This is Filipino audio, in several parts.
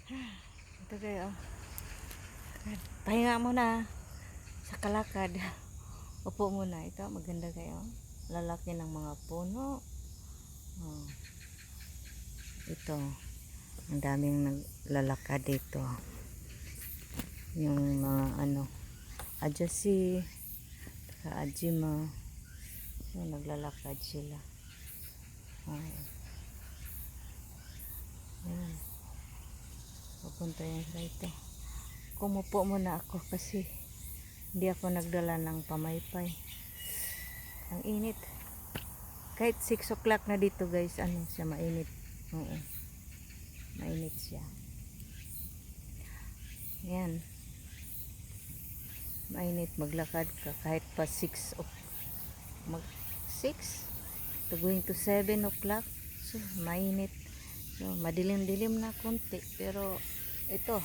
Ito kayo. Pahinga muna sa kalakad. Upo muna. Ito maganda kayo. Lalaki ng mga puno. Oh. Ito. Ang daming naglalakad dito. Yung mga Ajasi, Ajima. Yung naglalakad sila. Oh. Ayan. Pupunta yan sa ito. Kumupo muna ako kasi hindi ako nagdala ng pamaypay. Ang init. Kahit 6 o'clock na dito guys, siya mainit. Oo. Mainit siya. Yan. Mainit maglakad ka kahit pa 6 to going to 7 o'clock. So, mainit. So, madilim-dilim na konti. Pero, ito.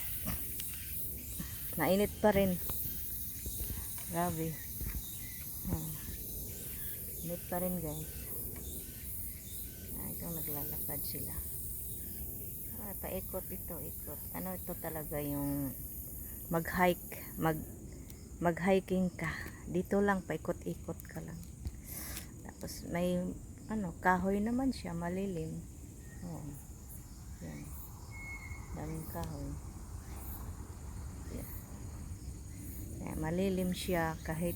Mainit pa rin. Grabe. Mainit pa rin guys. Ito naglalakad sila. Paikot ito, ikot. Ito talaga yung mag-hike. Mag-hiking ka. Dito lang, paikot-ikot ka lang. Tapos, may, kahoy naman siya, malilim. Oo. Yan. Daming kahoy. Yan. Yan, malilim siya kahit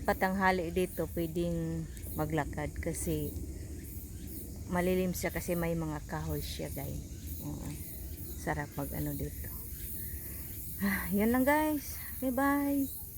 patanghali dito pwedeng maglakad kasi malilim siya kasi may mga kahoy siya guys. Sarap mag dito. Yan lang guys. Okay, bye.